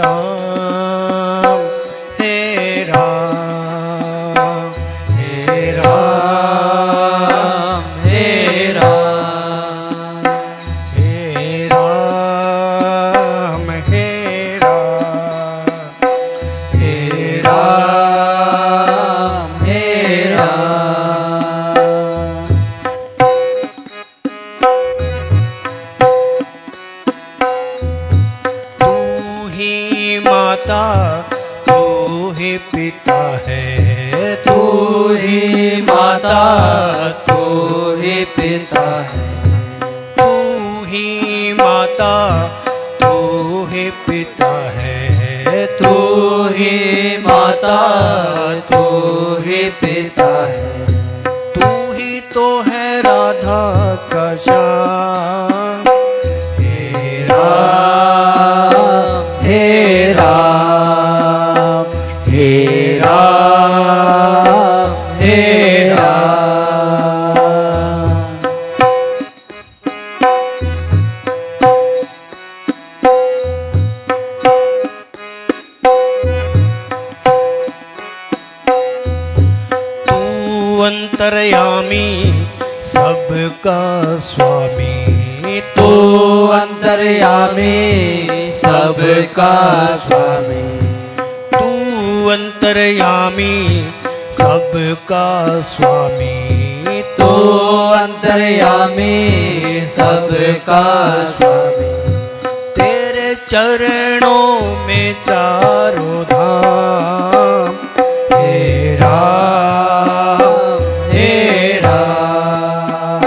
राम हे राम हे राम हे राम हे राम हे राम हे राम हे राम। तू ही माता तू ही पिता है, तू ही माता तू ही पिता है, तू ही माता तू ही पिता है, तू ही माता तू ही पिता है। तू ही तो है राधा का श्याम हे राम हे राम हे राम हे राम। तू अंतर्यामी सबका स्वामी, तू अंतर्यामी सबका स्वामी, तू अंतर्यामी सबका स्वामी, तू अंतर्यामी सबका स्वामी। तेरे चरणों में चारों धाम हे राम हे राम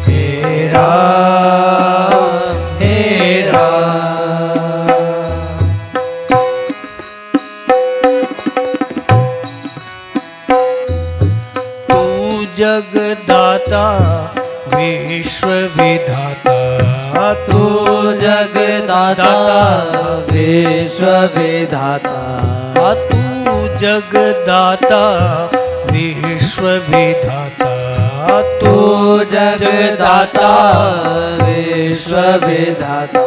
हे राम हे राम। तू जगदाता विश्व विधाता, तू जगदाता विश्व विधाता, तू जगदाता विश्व विधाता, तू जगदाता विश्व विधाता।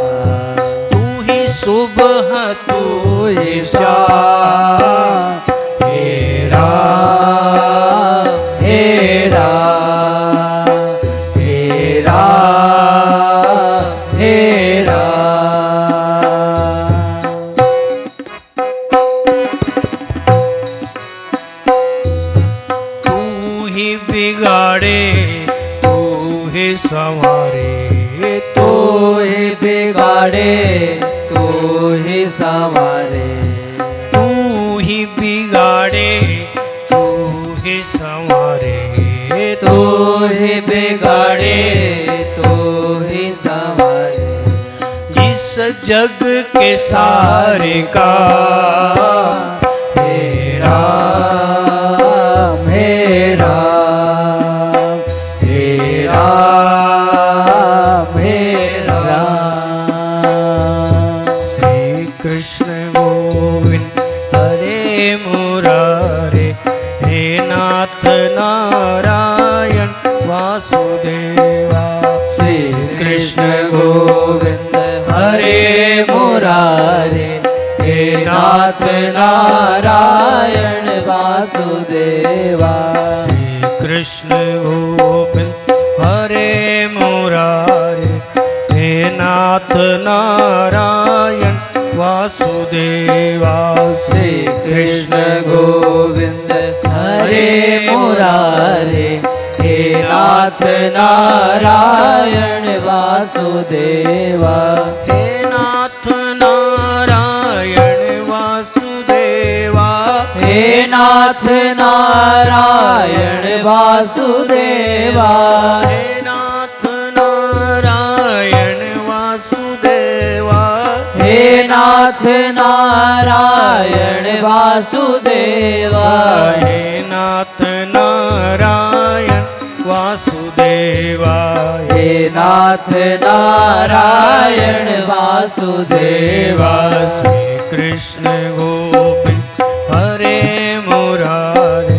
तू ही सुबह तू ही शाम हे राम हे राम हे राम हे राम। तू ही बिगाड़े तू ही संवारे, तू ही बिगाड़े तू ही संवारे, तू ही बिगाड़े तू ही संवारे, तू ही बिगाड़े तू ही संवारे। इस जग के सारे का हे राम हे राम हे राम हे राम। श्री कृष्ण गोविंद हरे मुरारे, हे नाथ नारायण वासुदेवा। श्री कृष्ण गोविंद हरे मुरारे, हे नाथ नारायण वासुदेवा। श्री कृष्ण गोविंद हरे मुरारे, हे नाथ नारायण वासुदेवा। श्री कृष्ण गोविंद हरे मुरारे, हे नाथ नारायण वासुदेवा। हे नाथ नारायण वासुदेवा, हे नाथ नारायण वासुदेवा। हे नाथ नारायण वासुदेवा, हे नाथ नारायण वासुदेवा। हे नाथ नारायण वासुदेवा। हे नाथ नारायण वासुदेवा। श्री कृष्ण गोविंद हरे मुरारे,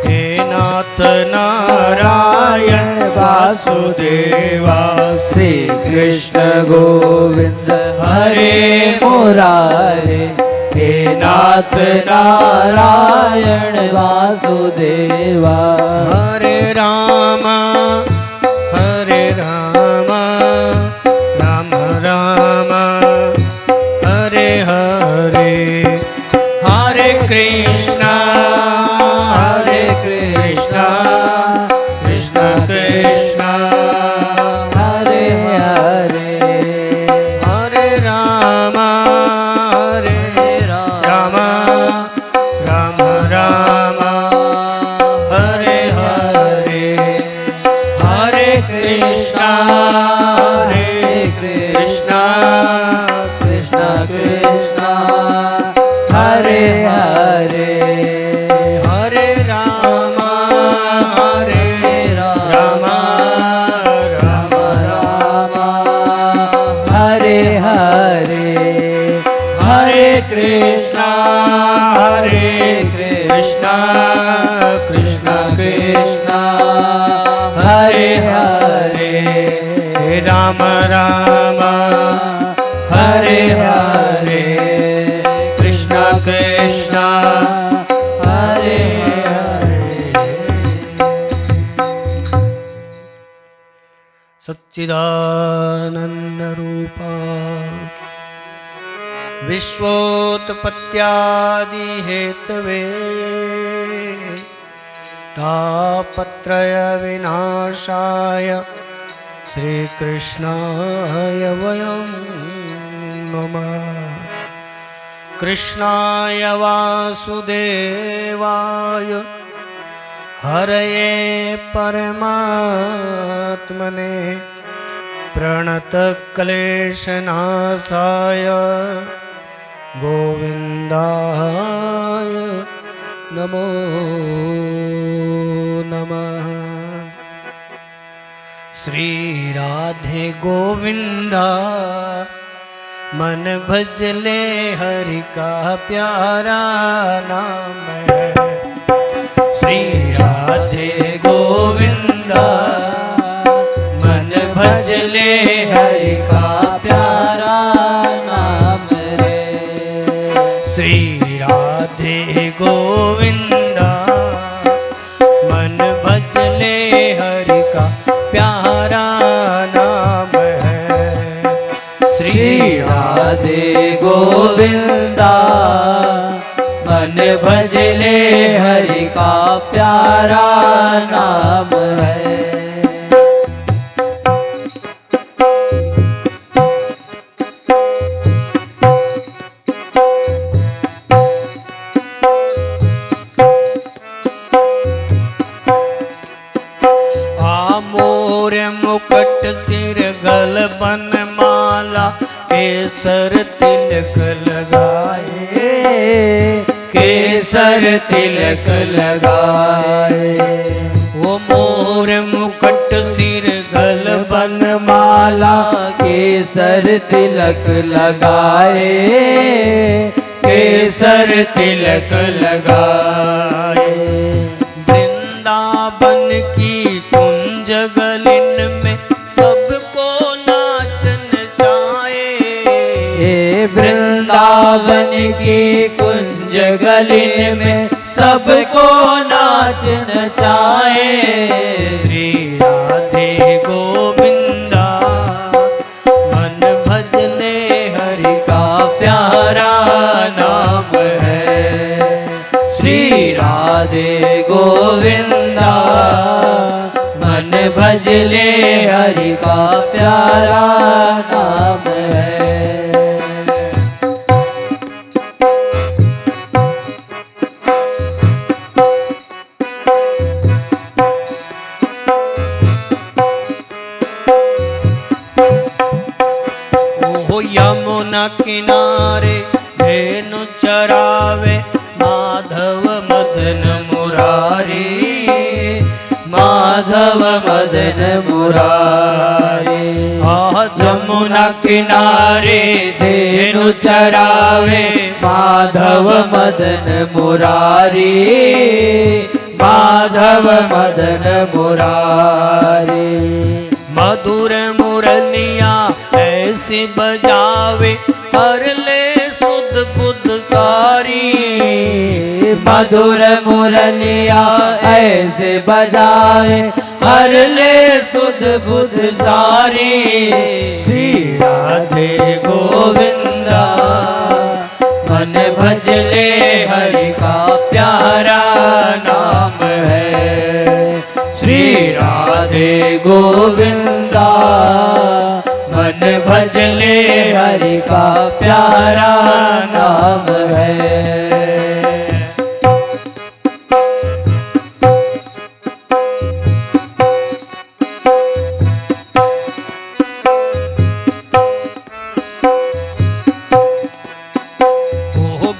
हे नाथ नारायण वासुदेवा। श्री कृष्ण गोविंद हरे मुरारे, हे नाथ नारायण वासुदेवा हरे राम राम राम हरे हरे हरे कृष्णा कृष्ण कृष्ण हरे हरे हरे राम राम राम राम हरे हरे हरे कृष्णा कृष्ण कृष्ण हरे हरे हरे राम राम राम राम हरे हरे हरे कृष्ण कृष्ण कृष्ण हरे हरे राम राम हरे हरे कृष्ण कृष्ण हरे हरे सच्चिदानंद रूपा विश्वोत्पत्त्यादि हेतवे तापत्रय विनाशाय श्रीकृष्णाय वयं नमः कृष्णाय वासुदेवाय हरये परमात्मने प्रणतक्लेशनाशाय गोविन्दाय नमो नमः श्री राधे गोविंदा मन भजले हरि का प्यारा नाम है श्री राधे गोविंदा मन भजले हरि का प्यारा नाम रे श्री राधे गोविंदा मन भजले हरि का प्यारा नाम है श्री राधे गोविंदा मन भजले हरि का प्यारा नाम है मुकुट सिर गल बन माला केसर तिलक लगाए केसर तिलक लगाए वो मोर मुकुट सिर गल बन माला केसर तिलक लगाए केसर तिलक लगाए वृंदावन की कुंज गलिन में सबको नाचन जाए वृंदावन की कुंज गलिन में सबको नाचन चाहे श्री राधे गोविंदा मन भजले हरि का प्यारा नाम है श्री राधे गोविंदा मन भजले हरि का प्यारा नाम है यमुना किनारे धेनु चरावे माधव मदन मुरारी माधव मदन मुरारी यमुना किनारे धेनु चरावे माधव मदन मुरारी माधव मदन मुरारी मधुर मुरलिया ऐसी बजावे हर ले सुध बुध सारी मधुर मुरलिया ऐसे बजाए हर ले सुध बुध सारी श्री राधे गोविंदा मन भजले हरि का प्यारा नाम है श्री राधे गोविंदा मन भजले हरि का प्यारा नाम है।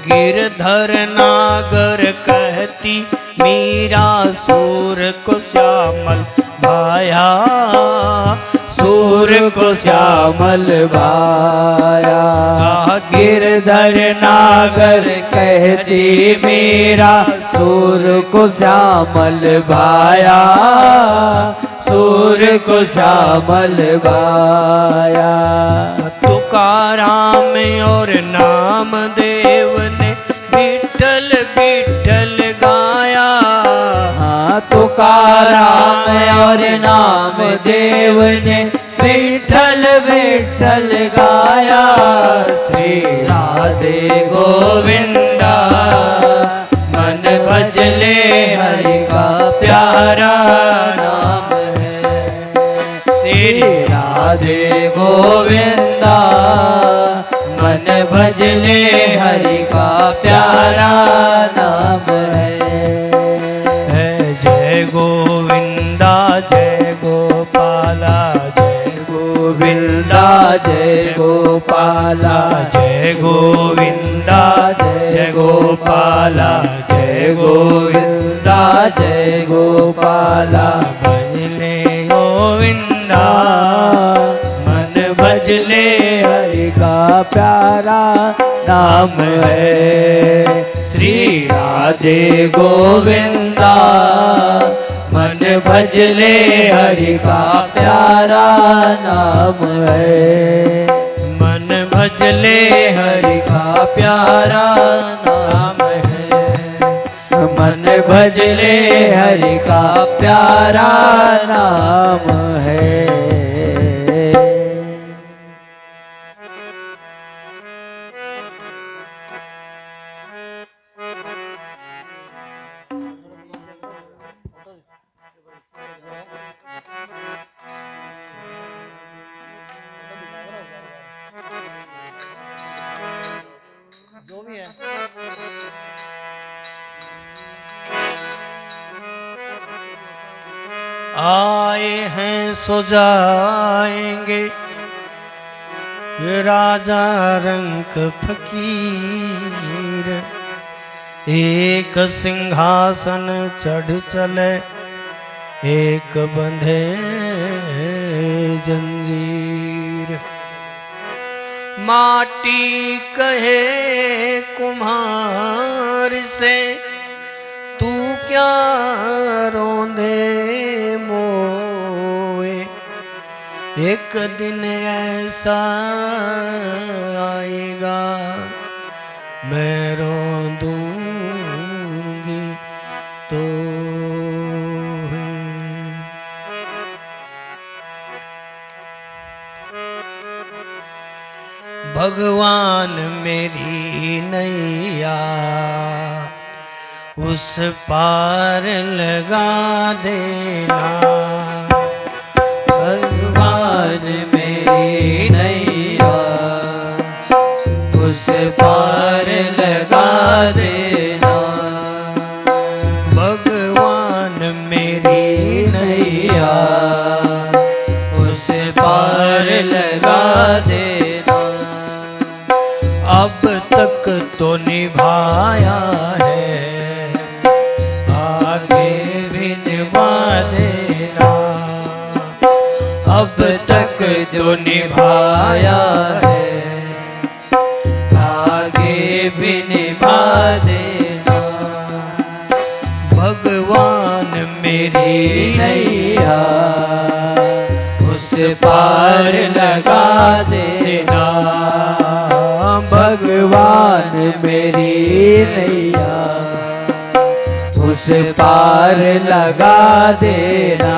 गिरधर नागर कहती मीरा सूर को श्यामल भाया सूर को श्यामल भाया गिरधर नागर कहती मेरा सूर को श्यामल भाया सूर को श्यामल भाया। तुकाराम और नामदेव ने विठल विठल गाया तुकाराम और नामदेव ने विठल विठल गाया श्री राधे गोविंदा मन भजले हरि का प्यारा नाम है श्री राधे गोविंदा मन भजले हरि का प्यारा नाम है। जय गोविंदा जय गोपाला जय गोविंदा जय गोपाला जय गोविंदा जय गोपाला जय गोविंदा जय गोपाला भजले गोविंदा मन भजले हरि का प्यारा नाम है श्री राधे गोविंदा मन भजले हरि का प्यारा नाम है मन भजले हरि का प्यारा नाम है मन भजले हरि का प्यारा नाम है। जो भी है आए हैं सो जाएंगे ये राजा रंक फकीर एक सिंहासन चढ़ चले एक बंधे जंजीर माटी कहे कुम्हार से तू क्या रोंदे मोए एक दिन ऐसा आएगा मैं रो दूंगी तो भगवान मेरी नैया उस पार लगा देना भगवान मेरी नैया उस पार लगा देना भगवान मेरी नैया उस पार लगा देना अब तक तो निभाया है आगे भी निभा देना अब तक जो निभाया है आगे भी निभा देना भगवान मेरी नैया उस पार लगा देना भगवान भगवान मेरी नैया उस पार लगा देना।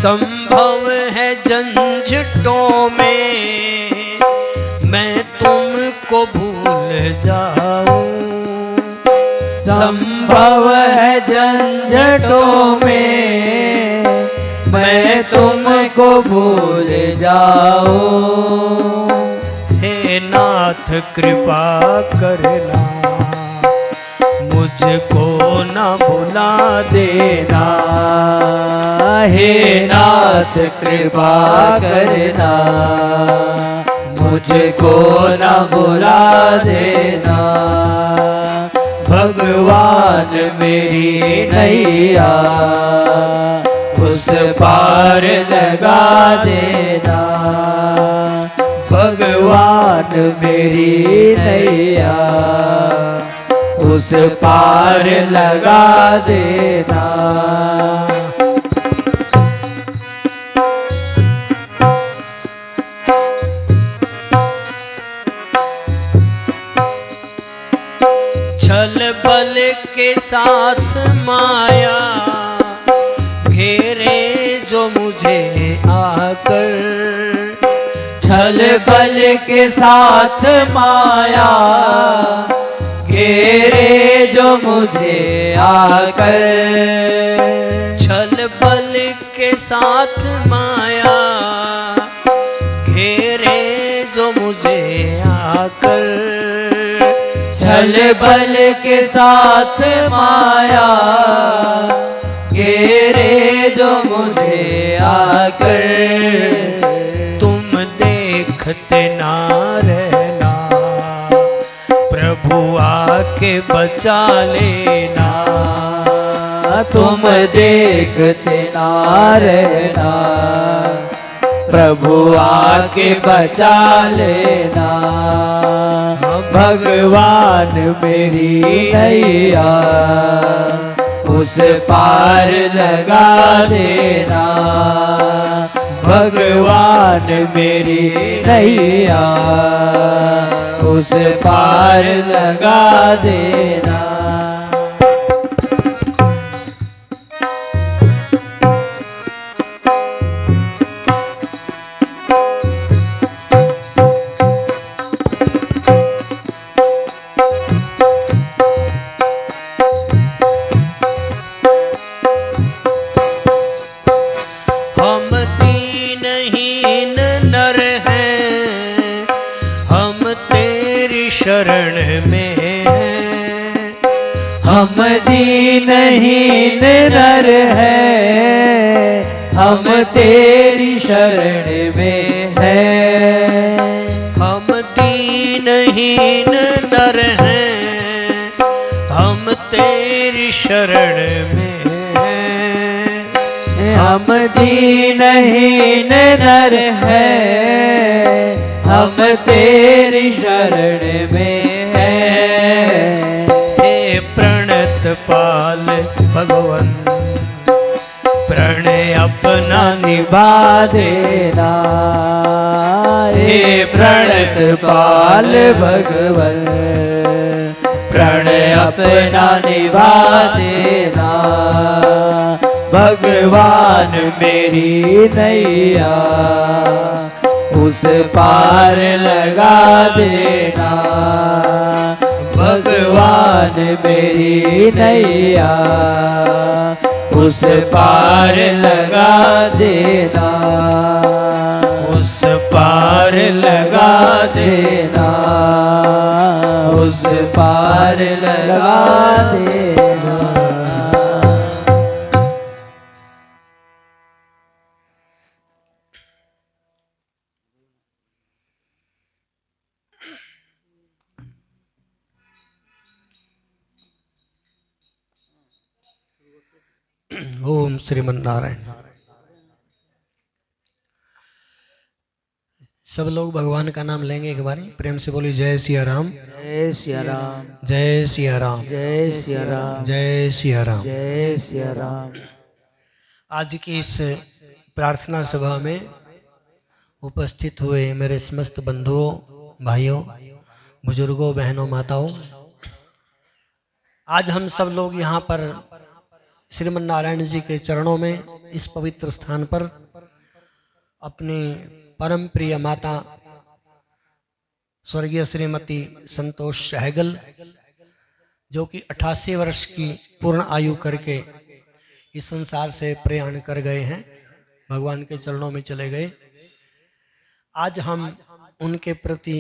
संभव है झंझटों में मैं तुमको भूल जाऊं। संभव है झंझटों में मैं तुमको भूल जाऊं। हे नाथ कृपा करना मुझको न भुला देना। हे नाथ कृपा करना मुझको न भुला देना। भगवान मेरी नैया उस पार लगा देना। भगवान मेरी नैया उस पार लगा देना। छल बल के साथ माया घेरे जो मुझे आकर। छल बल के साथ माया घेरे जो मुझे आकर। छल बल के साथ माया घेरे जो मुझे आकर। छल बल के साथ माया घेरे जो मुझे आकर। तुम देखते ना रहना प्रभु आके बचा लेना। तुम देखते ना रहना प्रभु आके बचा लेना। भगवान मेरी नैया उस पार लगा देना। भगवान मेरी नैया उस पार लगा देना। हम दीनहीन नर हैं हम तेरी शरण में हैं। हम दीनहीन नर हैं हम तेरी शरण में हैं। हम दीनहीन नर हैं हम तेरी शरण में हैं। हम दीनहीन नर हैं हम तेरी शरण में हैं। हे प्रणत पाल भगवन प्रणय अपना निभा देना। हे प्रणत पाल भगवन प्रणय अपना निभा देना। भगवान मेरी नैया उस पार लगा देना। भगवान मेरी नैया उस पार लगा देना। उस पार लगा देना उस पार लगा देना। ओम श्रीमन नारायण। सब लोग भगवान का नाम लेंगे एक बारी, प्रेम से बोली जय सिया राम, जय सिया राम, जय सिया राम, जय सिया राम, जय सिया राम। जय सिया राम। आज की इस प्रार्थना सभा में उपस्थित हुए मेरे समस्त बंधुओं, भाइयों, बुजुर्गों, बहनों, माताओं, आज हम सब लोग यहाँ पर श्रीमन नारायण जी के चरणों में इस पवित्र स्थान पर अपनी परम प्रिय माता स्वर्गीय श्रीमती संतोष सहगल, जो कि 88 वर्ष की पूर्ण आयु करके इस संसार से प्रयाण कर गए हैं, भगवान के चरणों में चले गए। आज हम उनके प्रति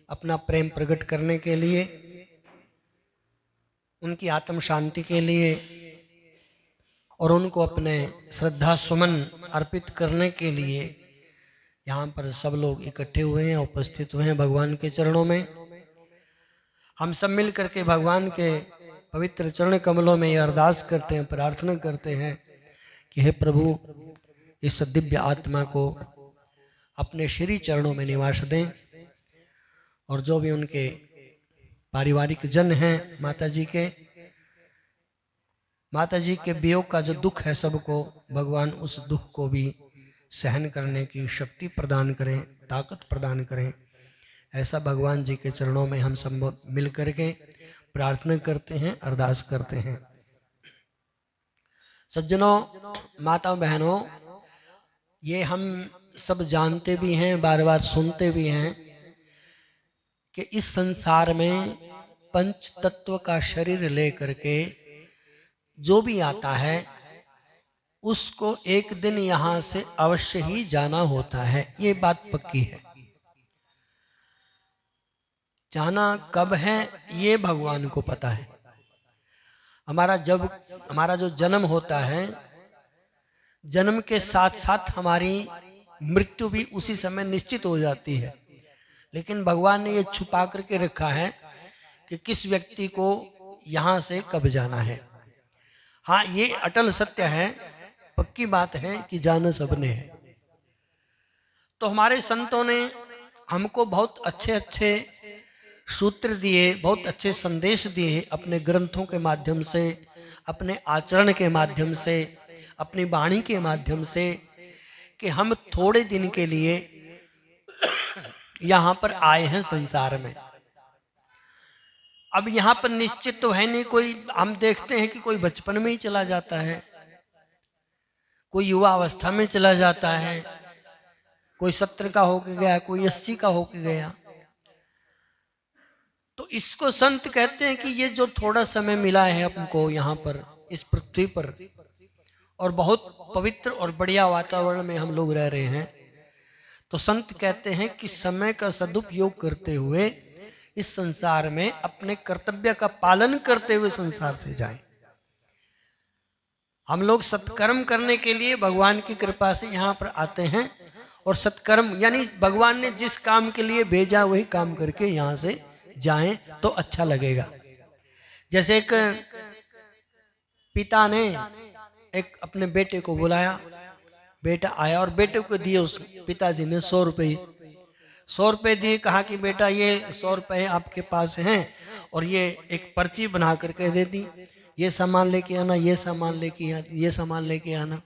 अपना प्रेम प्रकट करने के लिए, उनकी आत्म शांति के लिए और उनको अपने श्रद्धा सुमन अर्पित करने के लिए यहाँ पर सब लोग इकट्ठे हुए हैं, उपस्थित हुए हैं भगवान के चरणों में। हम सब मिल करके भगवान के पवित्र चरण कमलों में ये अरदास करते हैं, प्रार्थना करते हैं कि हे प्रभु, इस दिव्य आत्मा को अपने श्री चरणों में निवास दें और जो भी उनके पारिवारिक जन हैं, माता जी के वियोग का जो दुख है, सबको भगवान उस दुख को भी सहन करने की शक्ति प्रदान करें, ताकत प्रदान करें। ऐसा भगवान जी के चरणों में हम सब मिल करके प्रार्थना करते हैं, अरदास करते हैं। सज्जनों, माताओं, बहनों, ये हम सब जानते भी हैं, बार बार सुनते भी हैं कि इस संसार में पंच तत्व का शरीर लेकर के जो भी आता है उसको एक दिन यहां से अवश्य ही जाना होता है। ये बात पक्की है। जाना कब है ये भगवान को पता है। हमारा जो जन्म होता है, जन्म के साथ साथ हमारी मृत्यु भी उसी समय निश्चित हो जाती है, लेकिन भगवान ने ये छुपा करके रखा है कि किस व्यक्ति को यहां से कब जाना है। हाँ, ये अटल सत्य है, पक्की बात है कि जाना सबने है। तो हमारे संतों ने हमको बहुत अच्छे अच्छे सूत्र दिए, बहुत अच्छे संदेश दिए अपने ग्रंथों के माध्यम से, अपने आचरण के माध्यम से, अपनी वाणी के माध्यम से, कि हम थोड़े दिन के लिए यहाँ पर आए हैं संसार में। अब यहाँ पर निश्चित तो है नहीं कोई, हम देखते हैं कि कोई बचपन में ही चला जाता है, कोई युवा अवस्था में चला जाता है, कोई 70 का होके गया, कोई 80 का होके गया। तो इसको संत कहते हैं कि ये जो थोड़ा समय मिला है हमको यहाँ पर इस पृथ्वी पर, और बहुत पवित्र और बढ़िया वातावरण में हम लोग रह रहे हैं, तो संत कहते हैं कि समय का सदुपयोग करते हुए इस संसार में अपने कर्तव्य का पालन करते हुए संसार से जाएं। हम लोग सत्कर्म करने के लिए भगवान की कृपा से यहाँ पर आते हैं, और सत्कर्म यानी भगवान ने जिस काम के लिए भेजा वही काम करके यहाँ से जाएं तो अच्छा लगेगा। जैसे एक पिता ने एक अपने बेटे को बुलाया, बेटा आया और बेटे को दिए उस पिताजी ने 100 रुपये दिए। कहा कि बेटा ये 100 रुपये आपके पास हैं और ये एक पर्ची बना करके दे दी, ये सामान लेके आना, ये सामान लेके आना, ये सामान लेके आना।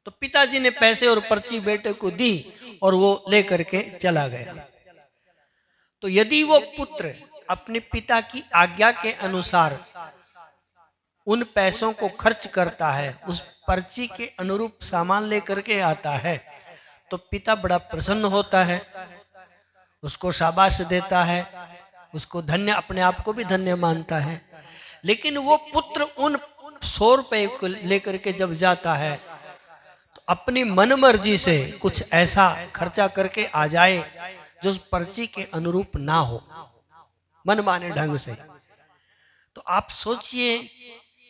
तो पिताजी ने पैसे और पर्ची बेटे को दी और वो लेकर के चला गया। तो यदि वो पुत्र अपने पिता की आज्ञा के अनुसार उन पैसों को खर्च करता है, उस पर्ची के अनुरूप सामान लेकर के आता है, तो पिता बड़ा प्रसन्न होता है, उसको शाबाश देता है, उसको धन्य, अपने आप को भी धन्य मानता है। लेकिन वो पुत्र उन 100 रुपये को लेकर के जब जाता है तो अपनी मनमर्जी से कुछ ऐसा खर्चा करके आ जाए जो उस पर्ची के अनुरूप ना हो, मनमाने ढंग से। तो आप सोचिए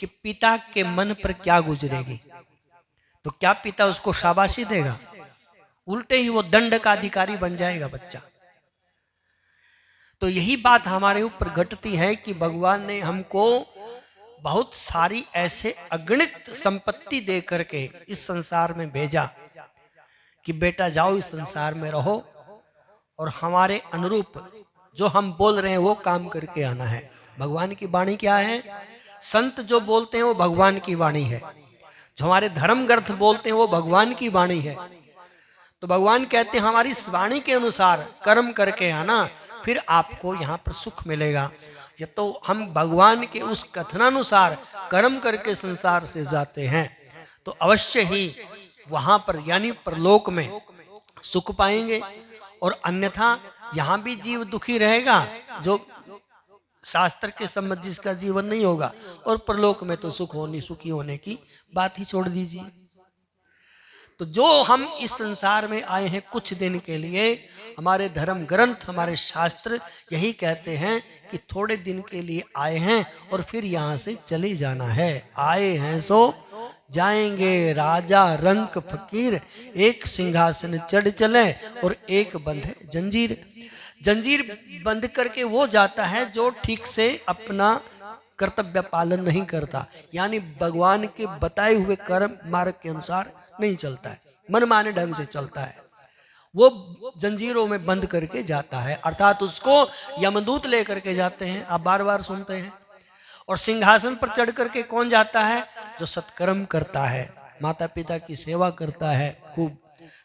कि पिता के मन पर क्या गुजरेगी। तो क्या पिता उसको शाबाशी देगा? उल्टे ही वो दंड का अधिकारी बन जाएगा बच्चा। तो यही बात हमारे ऊपर घटती है कि भगवान ने हमको बहुत सारी ऐसे अगणित संपत्ति दे करके इस संसार में भेजा कि बेटा जाओ इस संसार में रहो और हमारे अनुरूप जो हम बोल रहे हैं वो काम करके आना है। भगवान की वाणी क्या है? संत जो बोलते हैं वो भगवान की वाणी है। जो हमारे धर्म ग्रंथ बोलते हैं वो भगवान की वाणी है। तो भगवान कहते हैं हमारी इस वाणी के अनुसार कर्म करके आना, फिर आपको यहाँ पर सुख मिलेगा। ये तो हम भगवान के उस कथनानुसार कर्म करके संसार से जाते हैं तो अवश्य ही वहां पर यानी परलोक में सुख पाएंगे, और अन्यथा यहाँ भी जीव दुखी रहेगा जो शास्त्र के समझ जिसका जीवन नहीं होगा, और परलोक में तो सुखी होने की बात ही छोड़ दीजिए। तो जो हम इस संसार में आए हैं कुछ दिन के लिए, हमारे धर्म ग्रंथ हमारे शास्त्र यही कहते हैं कि थोड़े दिन के लिए आए हैं और फिर यहाँ से चले जाना है। आए हैं सो जाएंगे, राजा रंक फकीर एक सिंहासन चढ़ चले और एक बंधे जंजीर। जंजीर बंद करके वो जाता है जो ठीक से अपना कर्तव्य पालन नहीं करता, यानी भगवान के बताए हुए कर्म मार्ग के अनुसार नहीं चलता है, मनमाने ढंग से चलता है, वो जंजीरों में बंद करके जाता है। अर्थात उसको यमदूत लेकर के जाते हैं, आप बार बार सुनते हैं। और सिंहासन पर चढ़ करके कौन जाता है? जो सत्कर्म करता है, माता पिता की सेवा करता है, खूब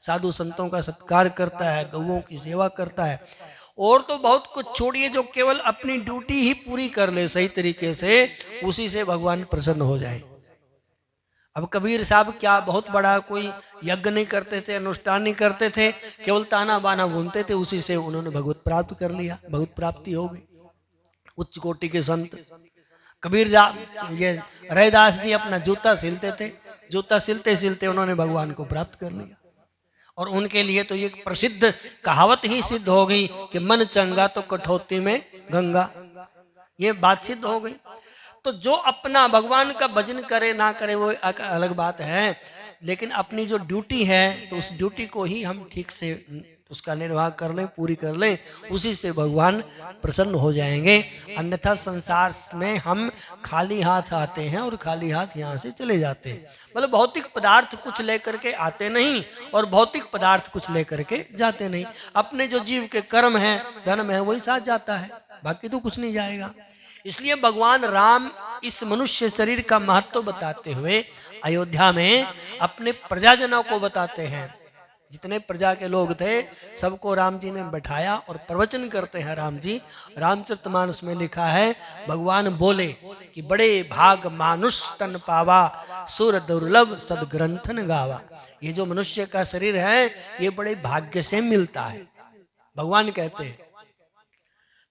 साधु संतों का सत्कार करता है, गौओं की सेवा करता है, और तो बहुत कुछ छोड़िए, जो केवल अपनी ड्यूटी ही पूरी कर ले सही तरीके से, उसी से भगवान प्रसन्न हो जाए। अब कबीर साहब क्या बहुत बड़ा कोई यज्ञ नहीं करते थे, अनुष्ठान नहीं करते थे, केवल ताना बाना बुनते थे, उसी से उन्होंने भगवत प्राप्त कर लिया, भगवत प्राप्ति हो गई। उच्च कोटि के संत कबीर ये रैदास जी अपना जूता सिलते थे, जूता सिलते सिलते उन्होंने भगवान को प्राप्त कर लिया। और उनके लिए तो ये प्रसिद्ध कहावत ही सिद्ध हो गई कि मन चंगा तो कठौती में गंगा, ये बात सिद्ध हो गई। तो जो अपना भगवान का भजन करे ना करे वो एक अलग बात है, लेकिन अपनी जो ड्यूटी है तो उस ड्यूटी को ही हम ठीक से उसका निर्वाह कर लें, पूरी कर लें, उसी से भगवान प्रसन्न हो जाएंगे। अन्यथा संसार में हम खाली हाथ आते हैं और खाली हाथ यहाँ से चले जाते हैं। मतलब भौतिक पदार्थ कुछ लेकर के आते नहीं और भौतिक पदार्थ कुछ लेकर के जाते नहीं। अपने जो जीव के कर्म है, धर्म है, वही साथ जाता है, बाकी तो कुछ नहीं जाएगा। इसलिए भगवान राम इस मनुष्य शरीर का महत्व बताते हुए अयोध्या में अपने प्रजाजनों को बताते हैं। जितने प्रजा के लोग थे सबको राम जी ने बैठाया और प्रवचन करते हैं राम जी। रामचरितमानस में लिखा है, भगवान बोले कि बड़े भाग मानुष तन पावा, सुर दुर्लभ सदग्रंथन गावा। ये जो मनुष्य का शरीर है ये बड़े भाग्य से मिलता है, भगवान कहते हैं।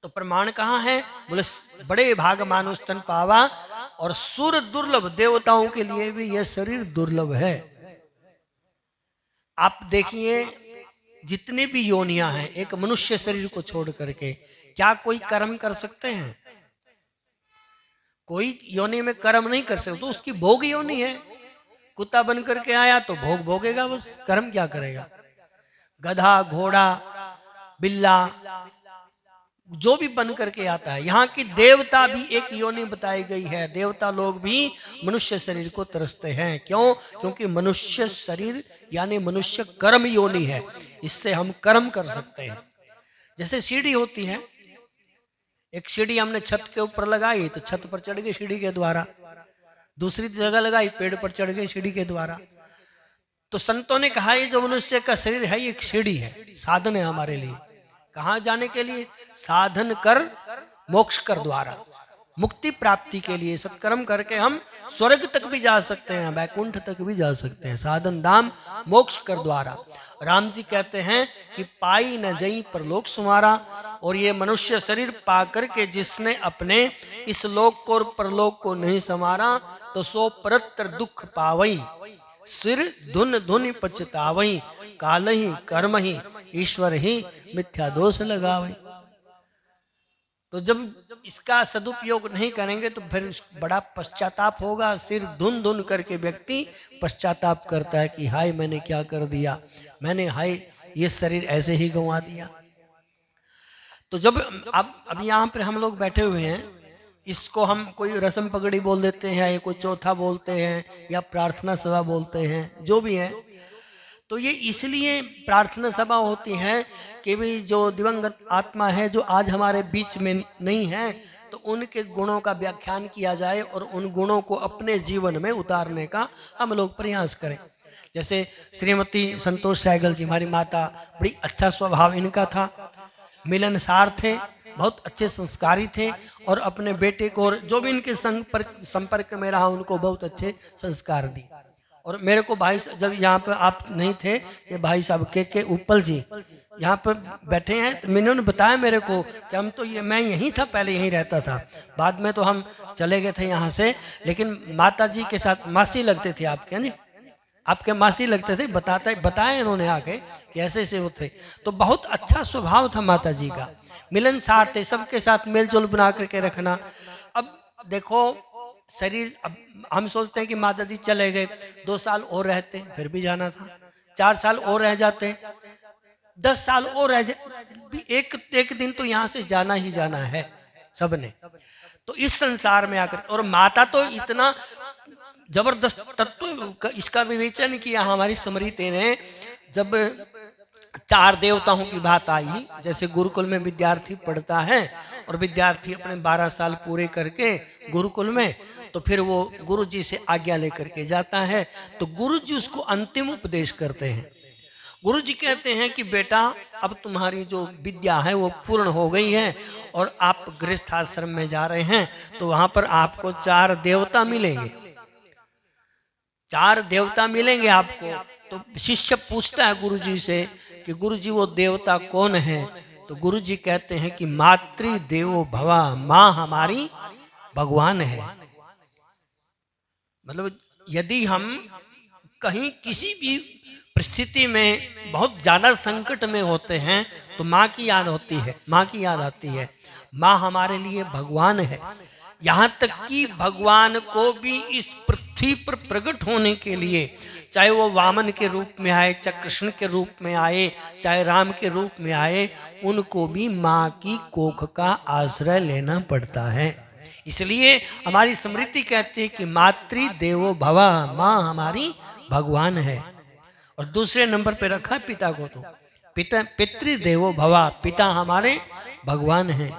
तो प्रमाण कहाँ है? बोले बड़े भाग मानुष तन पावा, और सुर दुर्लभ, देवताओं के लिए भी यह शरीर दुर्लभ है। आप देखिए जितने भी योनियां हैं एक मनुष्य शरीर को छोड़ करके, क्या कोई कर्म कर सकते हैं? कोई योनि में कर्म नहीं कर सकते, तो उसकी भोग योनि है। कुत्ता बन करके आया तो भोग भोगेगा, बस कर्म क्या करेगा? गधा, घोड़ा, बिल्ला, जो भी बन करके आता है। यहाँ की देवता भी एक योनि बताई गई है, देवता लोग भी मनुष्य शरीर को तरसते हैं। क्यों? क्योंकि मनुष्य शरीर यानी मनुष्य कर्म योनि है, इससे हम कर्म कर सकते हैं। जैसे सीढ़ी होती है, एक सीढ़ी हमने छत के ऊपर लगाई तो छत पर चढ़ गई सीढ़ी के द्वारा, दूसरी जगह लगाई पेड़ पर चढ़ गई सीढ़ी के द्वारा। तो संतों ने कहा ये जो मनुष्य का शरीर है ये एक सीढ़ी है, साधन है हमारे लिए। कहाँ जाने के लिए? साधन कर मोक्ष कर द्वारा, मुक्ति प्राप्ति के लिए सत्कर्म करके हम स्वर्ग तक भी जा सकते हैं, वैकुंठ तक भी जा सकते हैं, साधन धाम मोक्ष कर द्वारा। राम जी कहते हैं कि पाई न जई परलोक सुमारा, और ये मनुष्य शरीर पा करके जिसने अपने इस लोक को और परलोक को नहीं संवारा, तो सो परत्र दुख पावई, सिर धुन धुन पछतावई, काल ही कर्म ही ईश्वर ही मिथ्या दोष लगावई। तो जब इसका सदुपयोग नहीं करेंगे तो फिर बड़ा पश्चाताप होगा। सिर धुन धुन करके व्यक्ति पश्चाताप करता है कि हाय मैंने क्या कर दिया, मैंने हाय ये शरीर ऐसे ही गंवा दिया। तो जब अब यहाँ पर हम लोग बैठे हुए हैं, इसको हम कोई रस्म पगड़ी बोल देते हैं, या कोई चौथा बोलते हैं, या प्रार्थना सभा बोलते हैं, जो भी है। तो तो ये इसलिए प्रार्थना सभा होती है कि भी जो दिवंगत आत्मा है जो आज हमारे बीच में नहीं है, तो उनके गुणों का व्याख्यान किया जाए और उन गुणों को अपने जीवन में उतारने का हम लोग प्रयास करें। जैसे श्रीमती संतोष सहगल जी, हमारी माता, बड़ी अच्छा स्वभाव इनका था, मिलनसार थे, बहुत अच्छे संस्कारी थे, और अपने बेटे को और जो भी इनके संपर्क में रहा उनको बहुत अच्छे संस्कार दी। और मेरे को भाई, जब यहाँ पे आप नहीं थे, ये भाई साहब के उपल जी यहाँ पर बैठे हैं, तो इन्होंने बताया मेरे को कि हम तो, ये मैं यहीं था, पहले यहीं रहता था, बाद में तो हम चले गए थे यहाँ से, लेकिन माता जी के साथ मासी लगते थे आपके, नहीं आपके मासी लगते थे, बताया इन्होंने आके कि ऐसे ऐसे वो थे। तो बहुत अच्छा स्वभाव था माता जी का, मिलनसार थे, सबके साथ मेलजोल बना करके रखना। अब देखो शरीर, अब हम सोचते हैं कि माता जी चले गए, 2 साल और रहते फिर भी जाना था, 4 साल और रह जाते, 10 साल और रह जाते, एक दिन तो यहाँ से जाना ही जाना है सबने। तो इस संसार में आकर, और माता तो इतना जबरदस्त तत्व इसका विवेचन किया हमारी स्मृति ने। जब 4 देवताओं की बात आई, जैसे गुरुकुल में विद्यार्थी पढ़ता है और विद्यार्थी अपने 12 साल पूरे करके गुरुकुल में, तो फिर वो गुरु जी से आज्ञा लेकर के जाता है, तो गुरु जी उसको अंतिम उपदेश करते हैं। गुरु जी कहते हैं कि बेटा, अब तुम्हारी जो विद्या है वो पूर्ण हो गई है और आप गृहस्थ आश्रम में जा रहे हैं, तो वहां पर आपको 4 देवता मिलेंगे, 4 देवता मिलेंगे आपको। तो शिष्य पूछता है गुरु जी से कि गुरु जी वो देवता कौन है? तो गुरु जी कहते हैं कि मातृ देवो भवा, माँ हमारी भगवान है। मतलब यदि हम कहीं किसी भी परिस्थिति में बहुत ज्यादा संकट में होते हैं तो माँ की याद होती है, माँ की याद आती है। माँ हमारे लिए भगवान है। यहाँ तक कि भगवान को भी इस पृथ्वी पर प्रकट होने के लिए, चाहे वो वामन के रूप में आए, चाहे कृष्ण के रूप में आए, चाहे राम के रूप में आए, उनको भी माँ की कोख का आश्रय लेना पड़ता है। इसलिए हमारी स्मृति कहती है कि मातृ देवो भवा, माँ हमारी भगवान है। और दूसरे नंबर पे रखा पिता को, तो पितृ देवो भवा, पिता हमारे भगवान हैं।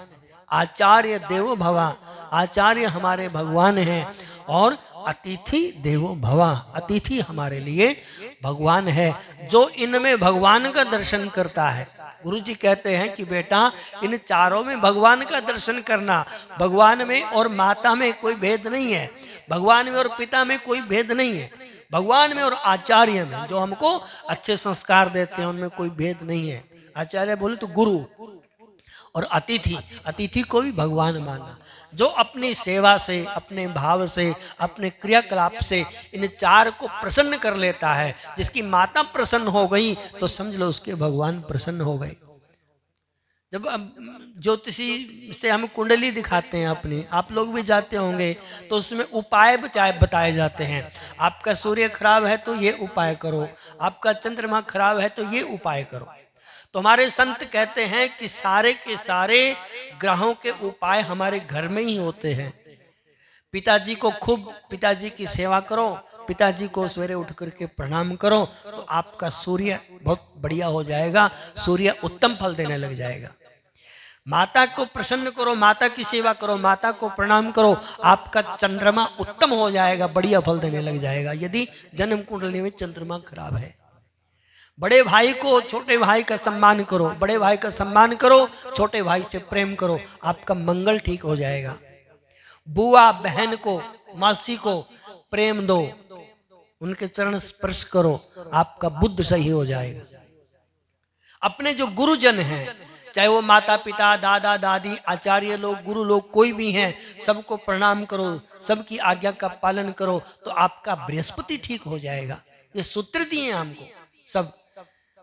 आचार्य देवो भवा, आचार्य हमारे भगवान हैं। और अतिथि देवो भवा, अतिथि हमारे लिए भगवान है। जो इनमें भगवान का दर्शन करता है, गुरु जी कहते हैं कि बेटा, इन चारों में भगवान का दर्शन करना। भगवान में और माता में कोई भेद नहीं है, भगवान में और पिता में कोई भेद नहीं है, भगवान में और आचार्य में, जो हमको अच्छे संस्कार देते हैं, उनमें कोई भेद नहीं है। आचार्य बोले तो गुरु, और अतिथि, अतिथि को भी भगवान मानना। जो अपनी सेवा से, अपने भाव से, अपने क्रियाकलाप से इन 4 को प्रसन्न कर लेता है, जिसकी माता प्रसन्न हो गई तो समझ लो उसके भगवान प्रसन्न हो गए। जब ज्योतिषी से हम कुंडली दिखाते हैं अपनी, आप लोग भी जाते होंगे, तो उसमें उपाय बताए जाते हैं। आपका सूर्य खराब है तो ये उपाय करो, आपका चंद्रमा खराब है तो ये उपाय करो। तो हमारे संत कहते हैं कि सारे के सारे ग्रहों के उपाय हमारे घर में ही होते हैं। पिताजी को खूब, पिताजी की सेवा करो, पिताजी को सवेरे उठ करके प्रणाम करो, तो आपका सूर्य बहुत बढ़िया हो जाएगा, सूर्य उत्तम फल देने लग जाएगा। माता को प्रसन्न करो, माता की सेवा करो, माता को प्रणाम करो, आपका चंद्रमा उत्तम हो जाएगा, बढ़िया फल देने लग जाएगा। यदि जन्म कुंडली में चंद्रमा खराब है, बड़े भाई को, छोटे भाई का सम्मान करो, बड़े भाई का सम्मान करो, छोटे भाई से प्रेम करो, आपका मंगल ठीक हो जाएगा। बुआ बहन को, मासी को प्रेम दो, उनके चरण स्पर्श करो, आपका बुद्ध सही हो जाएगा। अपने जो गुरुजन हैं, चाहे वो माता पिता, दादा दादी, आचार्य लोग, गुरु लोग, कोई भी हैं, सबको प्रणाम करो, सबकी आज्ञा का पालन करो, तो आपका बृहस्पति ठीक हो जाएगा। ये सूत्र दिए हमको, सब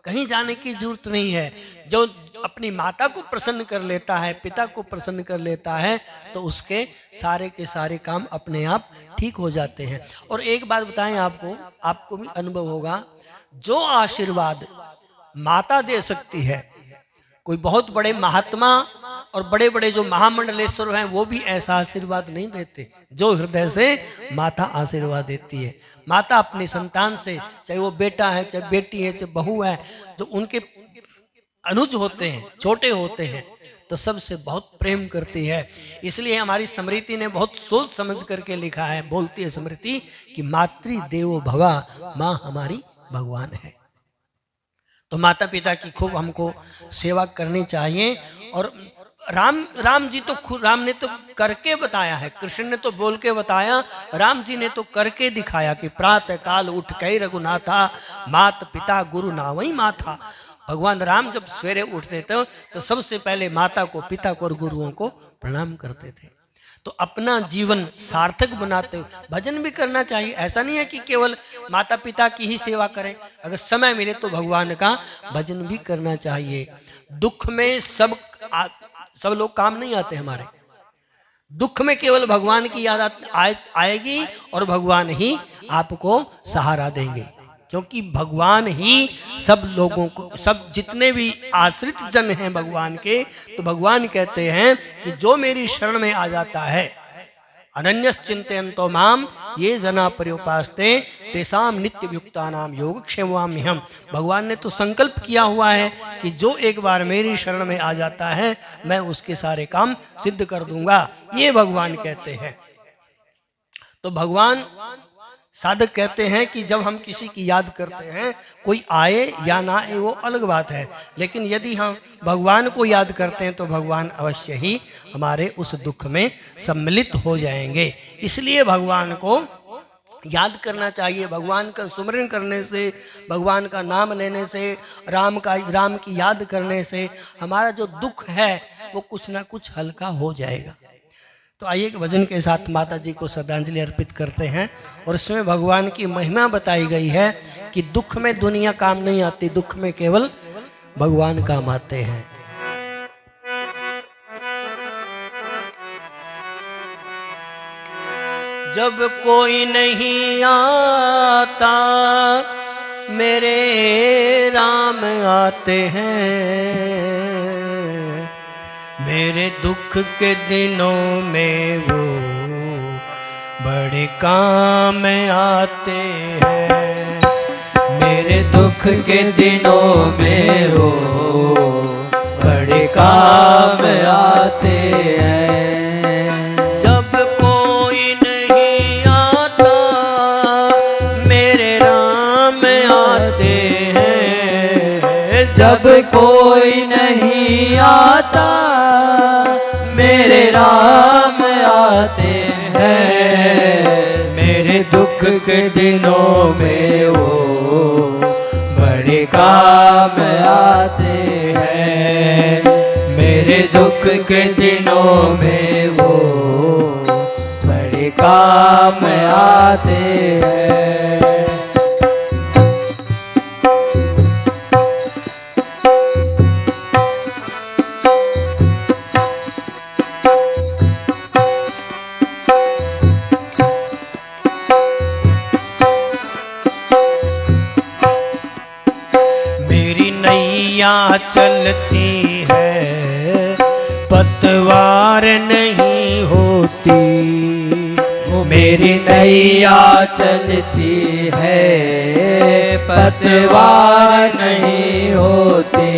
कहीं जाने की जरूरत नहीं है। जो अपनी माता को प्रसन्न कर लेता है, पिता को प्रसन्न कर लेता है, तो उसके सारे के सारे काम अपने आप ठीक हो जाते हैं। और एक बात बताएं आपको, आपको भी अनुभव होगा, जो आशीर्वाद माता दे सकती है, कोई बहुत बड़े महात्मा और बड़े बड़े जो महामंडलेश्वर हैं वो भी ऐसा आशीर्वाद नहीं देते जो हृदय से माता आशीर्वाद देती है। माता अपनी संतान से, चाहे वो बेटा है, चाहे बेटी है, चाहे बहू है, जो उनके अनुज होते हैं, छोटे होते हैं, तो सबसे बहुत प्रेम करती है। इसलिए हमारी स्मृति ने बहुत सोच समझ करके लिखा है, बोलती है स्मृति कि मातृ देवो भवा, माँ हमारी भगवान है। तो माता पिता की खूब हमको सेवा करनी चाहिए। और राम जी तो राम ने तो करके बताया है, कृष्ण ने तो बोल के बताया, राम जी ने तो करके दिखाया कि प्रातः काल उठ कई रघुनाथा, मात पिता गुरु नावई माथा। भगवान राम जब सवेरे उठते थे तो सबसे पहले माता को, पिता को और गुरुओं को प्रणाम करते थे। तो अपना जीवन सार्थक बनाते हुए भजन भी करना चाहिए। ऐसा नहीं है कि केवल माता पिता की ही सेवा करें, अगर समय मिले तो भगवान का भजन भी करना चाहिए। दुख में सब लोग काम नहीं आते हमारे, दुख में केवल भगवान की याद आएगी और भगवान ही आपको सहारा देंगे, क्योंकि भगवान ही सब लोगों को, सब जितने भी आश्रित जन हैं भगवान के, तो भगवान कहते हैं कि जो मेरी शरण में आ जाता है, अनन्यस चिंतयन्तो माम ये जना पर्युपास्ते तेसाम नित्य युक्ता नाम योगक्षेमाम्यहम्। भगवान ने तो संकल्प किया हुआ है कि जो एक बार मेरी शरण में आ जाता है मैं उसके सारे काम सिद्ध कर दूंगा, ये भगवान कहते हैं। तो भगवान, साधक कहते हैं कि जब हम किसी की याद करते हैं, कोई आए या ना आए वो अलग बात है, लेकिन यदि हम भगवान को याद करते हैं तो भगवान अवश्य ही हमारे उस दुख में सम्मिलित हो जाएंगे। इसलिए भगवान को याद करना चाहिए। भगवान का सुमरन करने से, भगवान का नाम लेने से, राम की याद करने से हमारा जो दुख है वो कुछ ना कुछ हल्का हो जाएगा। तो आइए कि भजन के साथ माता जी को श्रद्धांजलि अर्पित करते हैं। और इसमें भगवान की महिमा बताई गई है कि दुख में दुनिया काम नहीं आती, दुख में केवल भगवान काम आते हैं। जब कोई नहीं आता मेरे राम आते हैं, मेरे दुख के दिनों में वो बड़े काम आते हैं। मेरे दुख के दिनों में वो बड़े काम आते हैं। जब कोई नहीं आता मेरे राम आते हैं, जब कोई नहीं आता मेरे राम आते हैं। मेरे दुख के दिनों में वो बड़े काम आते हैं। मेरे दुख के दिनों में वो बड़े काम आते हैं। चलती है पतवार नहीं होती, मेरी नैया चलती है पतवार नहीं होती।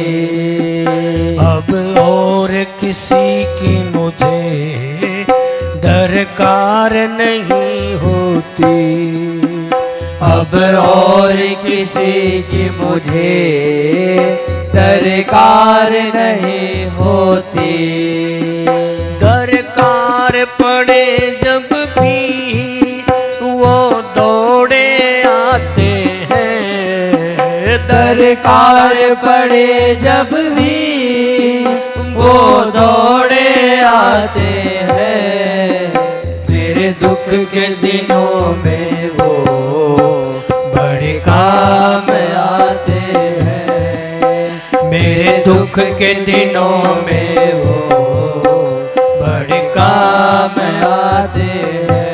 अब और किसी की मुझे दरकार नहीं होती, अब और किसी की मुझे दरकार नहीं होती। दरकार पड़े जब भी वो दौड़े आते हैं, दरकार पड़े जब भी वो दौड़े आते हैं। मेरे दुख के दिनों में वो बड़े काम आते हैं। मेरे दुख के दिनों में वो बड़े काम आते हैं।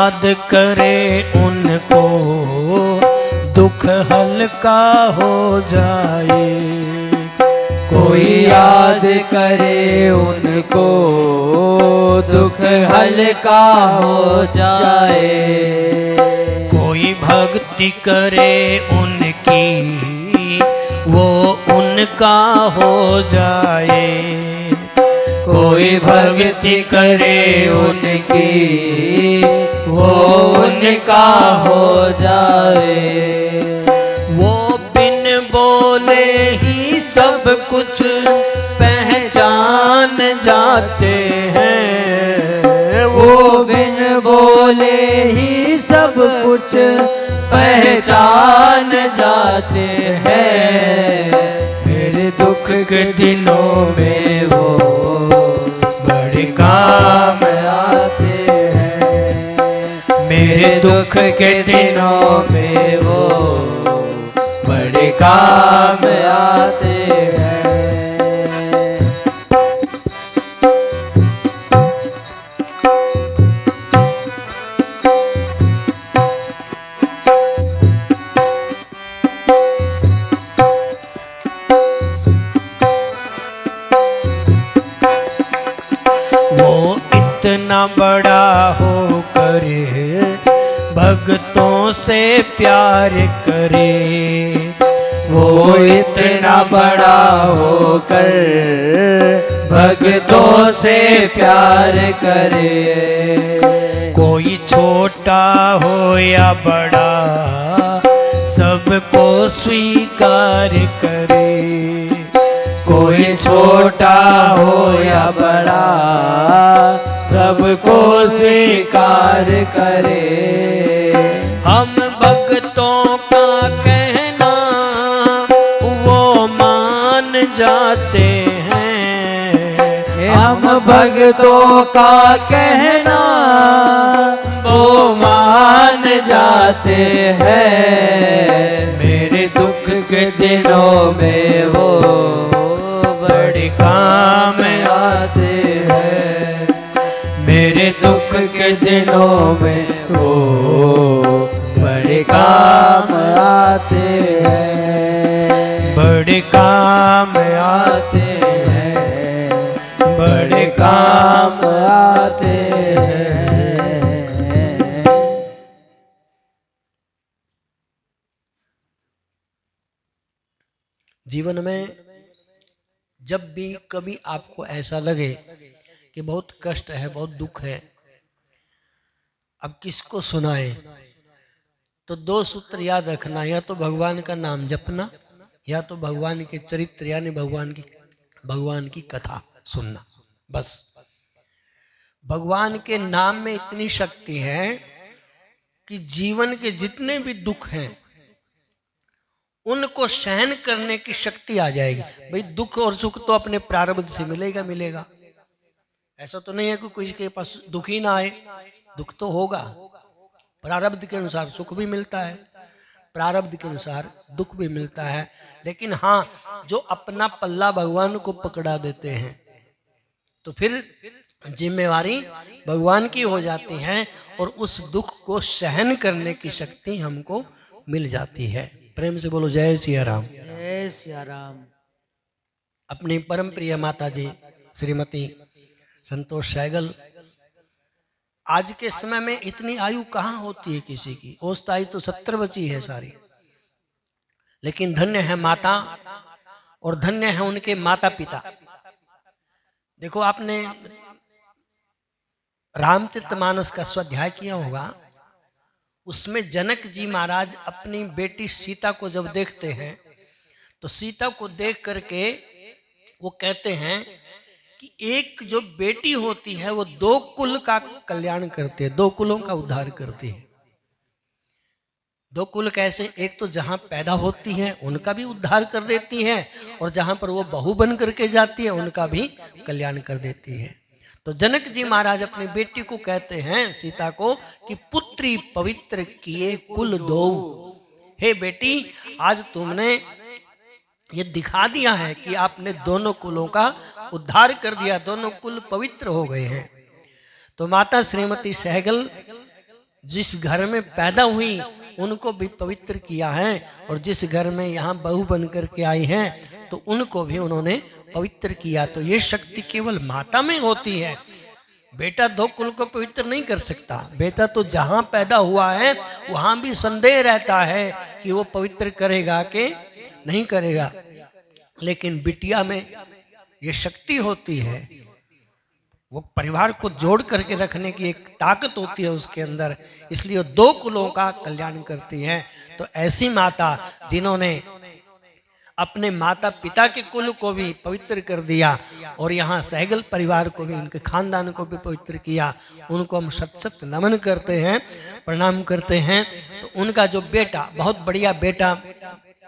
याद करे उनको दुख हल्का हो जाए। कोई याद करे उनको दुख हल्का हो जाए। कोई भक्ति करे उनकी वो उनका हो जाए। कोई भक्ति करे उनकी वो उनका हो जाए। वो बिन बोले ही सब कुछ पहचान जाते हैं। वो बिन बोले ही सब कुछ पहचान जाते हैं। मेरे दुख के दिनों में वो बड़े काम आते हैं। मेरे दुख के दिनों में वो बड़े काम आते हैं। वो इतना बड़ा हो करे भक्तों से प्यार करे। वो इतना बड़ा होकर भक्तों से प्यार करे। कोई छोटा हो या बड़ा सबको स्वीकार करे। कोई छोटा हो या बड़ा सबको स्वीकार करे। हम भक्तों का कहना वो मान जाते हैं। हम भक्तों का कहना वो मान जाते हैं। मेरे दुख के दिनों में वो बड़े काम आते हैं। मेरे दुख के दिनों में वो बड़े काम आते हैं। बड़े काम आते हैं। बड़े काम आते हैं। जीवन में जब भी कभी आपको ऐसा लगे कि बहुत कष्ट है, बहुत दुख है, अब किसको सुनाए, तो दो सूत्र याद रखना। या तो भगवान का नाम जपना, या तो भगवान के चरित्र यानी भगवान की कथा सुनना। बस भगवान के नाम में इतनी शक्ति है कि जीवन के जितने भी दुख हैं उनको सहन करने की शक्ति आ जाएगी। भाई दुख और सुख तो अपने प्रारब्ध से मिलेगा। ऐसा तो नहीं है कि किसी के पास दुख ही ना आए, दुख तो होगा। प्रारब्ध के अनुसार सुख भी मिलता है, प्रारब्ध के अनुसार दुख भी मिलता है। लेकिन हाँ, जो अपना पल्ला भगवान को पकड़ा देते हैं तो फिर जिम्मेवारी भगवान की हो जाती है और उस दुख को सहन करने की शक्ति हमको मिल जाती है। प्रेम से बोलो जय सिया राम। जय सिया राम। अपनी परम प्रिय माता जी श्रीमती संतोष सहगल, आज के समय में इतनी आयु कहाँ होती है किसी की, औसत आयु तो 70 बची है सारी। लेकिन धन्य है माता और धन्य है उनके माता पिता। देखो आपने रामचरितमानस का स्वाध्याय किया होगा, उसमें जनक जी महाराज अपनी बेटी सीता को जब देखते हैं तो सीता को देख करके वो कहते हैं कि एक जो बेटी होती है वो 2 कुल का कल्याण करती है, 2 कुलों का उद्धार करती है। 2 कुल कैसे? एक तो जहां पैदा होती है उनका भी उद्धार कर देती है और जहां पर वो बहू बन करके जाती है उनका भी कल्याण कर देती है। तो जनक जी महाराज अपनी बेटी को कहते हैं सीता को कि पुत्री पवित्र किए कुल 2। हे बेटी, आज तुमने ये दिखा दिया है कि आपने दोनों कुलों का उद्धार कर दिया, दोनों कुल पवित्र हो गए हैं। तो माता श्रीमती सहगल जिस घर में पैदा हुई उनको भी पवित्र किया है, और जिस घर में यहाँ बहू बन करके आई हैं तो उनको भी उन्होंने पवित्र किया। तो ये शक्ति केवल माता में होती है। बेटा दो कुल को पवित्र नहीं कर सकता। बेटा तो जहां पैदा हुआ है वहां भी संदेह रहता है कि वो पवित्र करेगा कि नहीं करेगा, लेकिन बिटिया में ये शक्ति होती है। वो परिवार को जोड़ करके रखने की एक ताकत होती है उसके अंदर, इसलिए वो दो कुलों का कल्याण करती है। तो ऐसी माता जिन्होंने अपने माता पिता के कुल को भी पवित्र कर दिया और यहाँ सहगल परिवार को भी, उनके खानदान को भी पवित्र किया, उनको हम सत सत नमन करते हैं, प्रणाम करते हैं। तो उनका जो बेटा, बहुत बढ़िया बेटा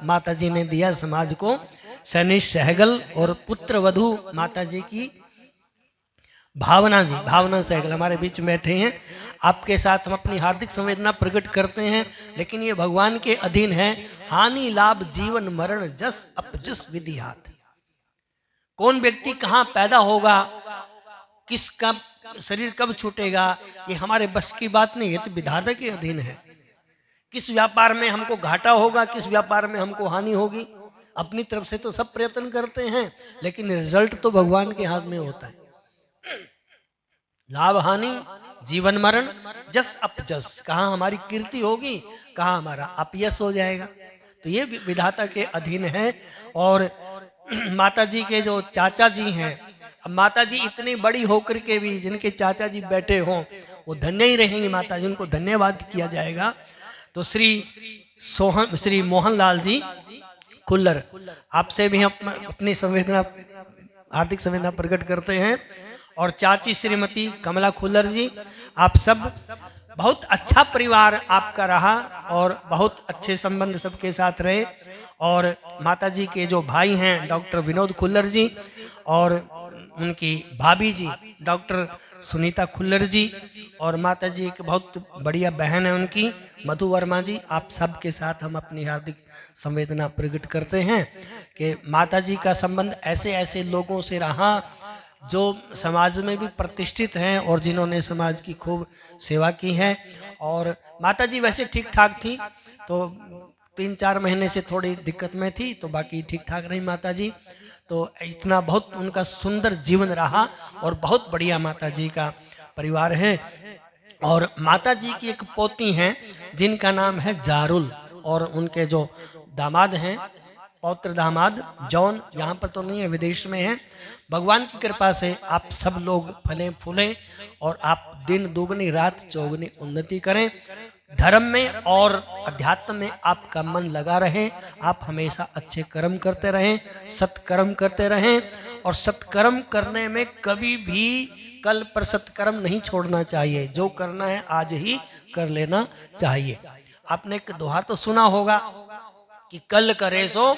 माता जी ने दिया समाज को, सैनी सहगल, और पुत्र वधू माता जी की भावना जी, भावना सहगल हमारे बीच में बैठे हैं। आपके साथ हम अपनी हार्दिक संवेदना प्रकट करते हैं, लेकिन ये भगवान के अधीन है। हानि लाभ जीवन मरण जस अपजस विधि हाथ। कौन व्यक्ति कहाँ पैदा होगा, किसका शरीर कब छूटेगा, ये हमारे बस की बात नहीं है, तो विधाता के अधीन है। किस व्यापार में हमको घाटा होगा, किस व्यापार में हमको हानि होगी, अपनी तरफ से तो सब प्रयत्न करते हैं, लेकिन रिजल्ट तो भगवान के हाथ में होता है। लाभ हानि जीवन मरण जस अपजस, कहाँ हमारी कीर्ति होगी, कहाँ हमारा अपयश हो जाएगा, तो ये विधाता के अधीन है। और माता जी के जो चाचा जी हैं, अब माता जी इतनी बड़ी होकर के भी जिनके चाचा जी बैठे हों वो धन्य ही रहेंगे, माता जी उनको धन्यवाद किया जाएगा। तो श्री मोहनलाल जी खुल्लर, आपसे भी हम अपनी संवेदना, हार्दिक संवेदना प्रकट करते हैं। और चाची श्रीमती कमला खुल्लर जी, आप सब, बहुत अच्छा परिवार आपका रहा और बहुत अच्छे संबंध सबके साथ रहे। और माता जी के जो भाई हैं डॉक्टर विनोद खुल्लर जी, और उनकी भाभी जी डॉक्टर सुनीता खुल्लर जी, और माता जी एक बहुत बढ़िया बहन है उनकी मधु वर्मा जी, आप सब के साथ हम अपनी हार्दिक संवेदना प्रकट करते हैं कि माता जी का संबंध ऐसे ऐसे लोगों से रहा जो समाज में भी प्रतिष्ठित हैं और जिन्होंने समाज की खूब सेवा की है। और माता जी वैसे ठीक ठाक थी, तो 3-4 महीने से थोड़ी दिक्कत में थी, तो बाकी ठीक ठाक रही माता जी। तो इतना बहुत उनका सुंदर जीवन रहा और बहुत बढ़िया माता जी का परिवार है। और माता जी की एक पोती हैं जिनका नाम है जारुल, और उनके जो दामाद हैं, पौत्र दामाद जॉन, यहाँ पर तो नहीं है, विदेश में है। भगवान की कृपा से आप सब लोग फले फूले और आप दिन दुगनी रात चौगनी उन्नति करें, धर्म में और अध्यात्म में आपका मन लगा रहे, आप हमेशा अच्छे कर्म करते रहें, सत्कर्म करते रहें। और सत्कर्म करने में कभी भी कल पर सत्कर्म नहीं छोड़ना चाहिए, जो करना है आज ही कर लेना चाहिए। आपने एक दोहा तो सुना होगा कि कल करे सो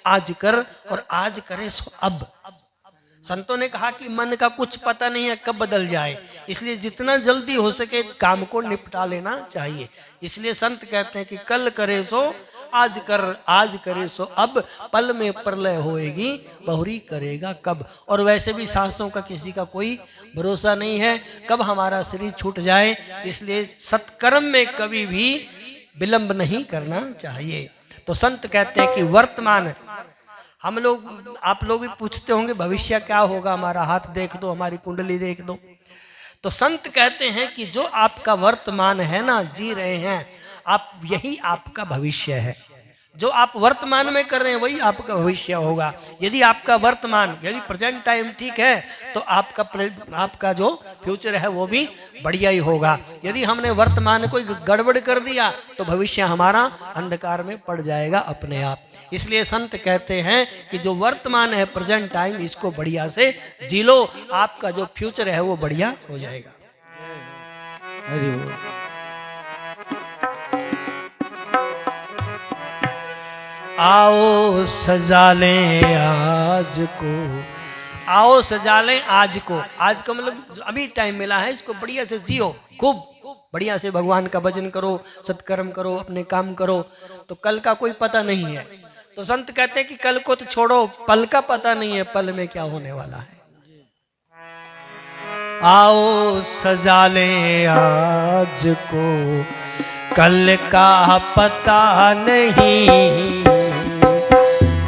आज कर और आज करे सो अब। संतों ने कहा कि मन का कुछ पता नहीं है कब बदल जाए, इसलिए जितना जल्दी हो सके काम को निपटा लेना चाहिए। इसलिए संत कहते हैं कि कल करे सो आज कर, आज करे सो अब, पल में प्रलय होएगी बहुरी करेगा कब। और वैसे भी सांसों का किसी का कोई भरोसा नहीं है, कब हमारा शरीर छूट जाए, इसलिए सत्कर्म में कभी भी विलंब नहीं करना चाहिए। तो संत कहते हैं कि वर्तमान, हम लोग, आप लोग भी पूछते होंगे भविष्य क्या होगा, हमारा हाथ देख दो, हमारी कुंडली देख दो। तो संत कहते हैं कि जो आपका वर्तमान है ना, जी रहे हैं आप, यही आपका भविष्य है। जो आप वर्तमान में कर रहे हैं वही आपका भविष्य होगा। यदि आपका वर्तमान, यदि प्रेजेंट टाइम ठीक है तो आपका जो फ्यूचर है वो भी बढ़िया ही होगा। यदि हमने वर्तमान को गड़बड़ कर दिया तो भविष्य हमारा अंधकार में पड़ जाएगा अपने आप। इसलिए संत कहते हैं कि जो वर्तमान है, प्रेजेंट टाइम, इसको बढ़िया से जी लो, आपका जो फ्यूचर है वो बढ़िया हो जाएगा। आओ सजा लें आज को, आओ सजा लें आज को। आज का मतलब अभी टाइम मिला है, इसको बढ़िया से जियो, खूब बढ़िया से भगवान का भजन करो, सत्कर्म करो, अपने काम करो, तो कल का कोई पता नहीं है। तो संत कहते हैं कि कल को तो छोड़ो, पल का पता नहीं है, पल में क्या होने वाला है। आओ सजा ले आज को, कल का पता नहीं।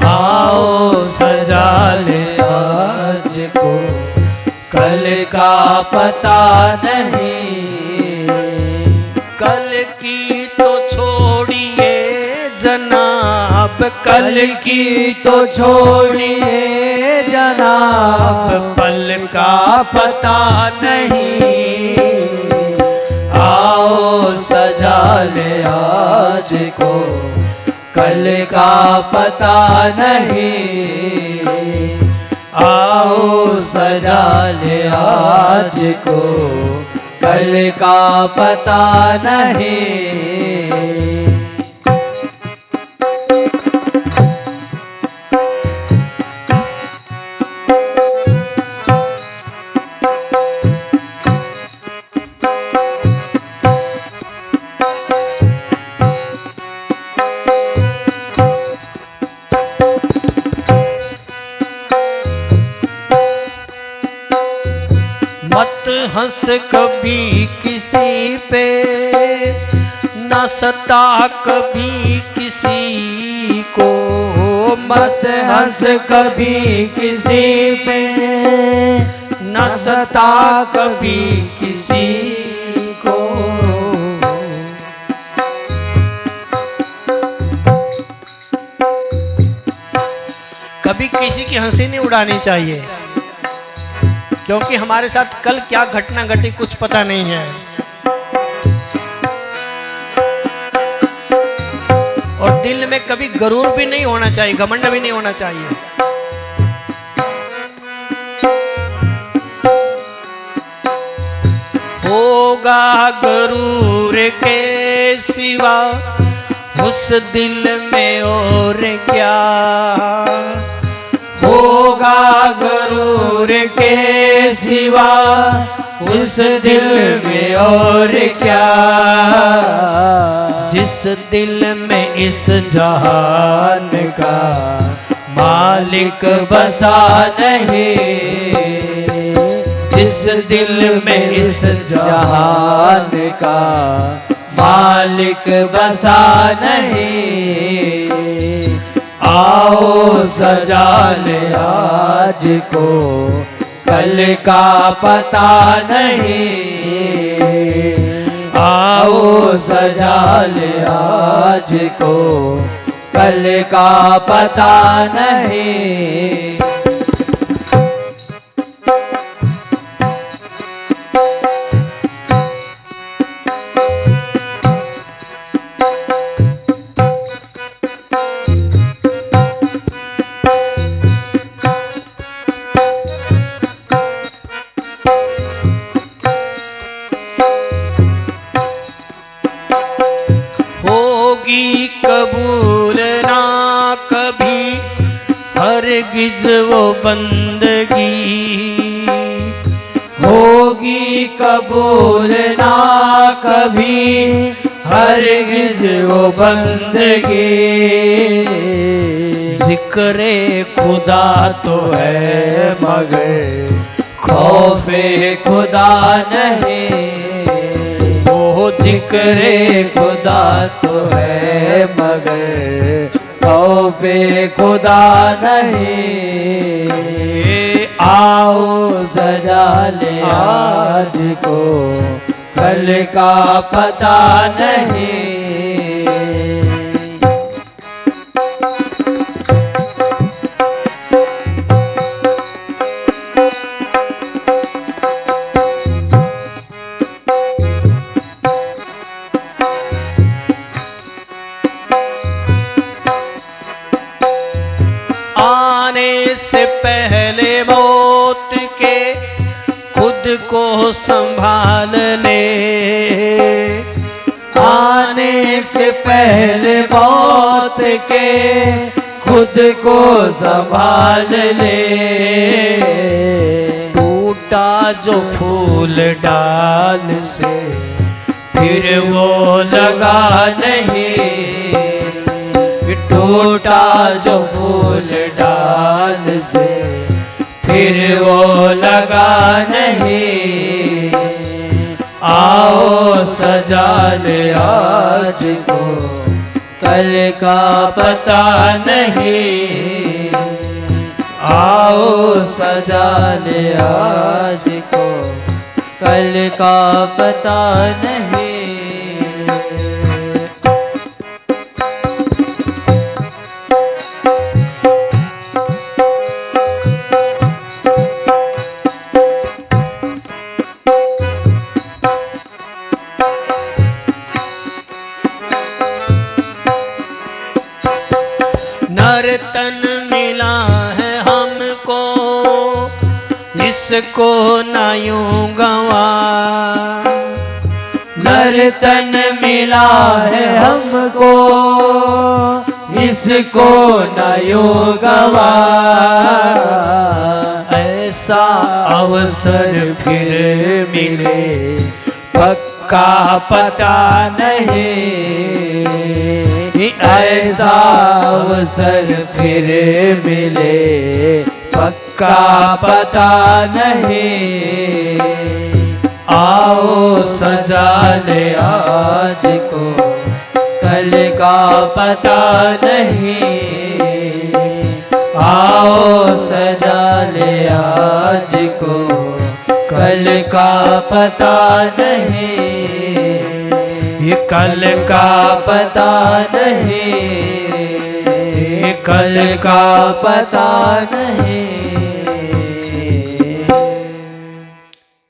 आओ सजा ले आज को, कल का पता नहीं। कल की तो छोड़िए जनाब, कल की तो छोड़िए जनाब, पल का पता नहीं। आओ सजा ले आज को, कल का पता नहीं। आओ सजा ले आज को, कल का पता नहीं। मत हंस कभी किसी पे, न सता कभी किसी को। मत हंस कभी किसी पे, न सता कभी किसी को। कभी किसी की हंसी नहीं उड़ानी चाहिए, क्योंकि हमारे साथ कल क्या घटना घटी कुछ पता नहीं है। और दिल में कभी गरूर भी नहीं होना चाहिए, घमंड भी नहीं होना चाहिए। होगा गरूर के सिवा उस दिल में और क्या। होगा गरूर के सिवा उस दिल में और क्या। जिस दिल में इस जहान का मालिक बसा नहीं। जिस दिल में इस जहान का मालिक बसा नहीं। आओ सजा ले आज को, कल का पता नहीं। आओ सजा ले आज को, कल का पता नहीं। होगी कबूल ना कभी हरगिज वो बंदगी। होगी कबूल ना कभी हरगिज वो बंदगी। जिक्रे खुदा तो है मगर खौफे खुदा नहीं। वो जिक्रे खुदा तो है मगर खौफे खुदा नहीं। आओ सजा ले आज को, कल का पता नहीं। आने से पहले मौत के खुद को संभाल ले। आने से पहले मौत के खुद को संभाल ले। टूटा जो फूल डाल से फिर वो लगा नहीं। टूटा जो फूल डाल से फिर वो लगा नहीं। आओ सजा ले आज को, कल का पता नहीं। आओ सजा ले आज को, कल का पता नहीं। नर्तन मिला है हमको, इसको ना यूं गवा। नर्तन मिला है हमको, इसको न यूं गवा। ऐसा अवसर फिर मिले पक्का पता नहीं। ऐसा अवसर फिर मिले पक्का पता नहीं। आओ सजा ले आज को, कल का पता नहीं। आओ सजा ले आज को, कल का पता नहीं। ये कल का पता नहीं, ये कल का पता नहीं।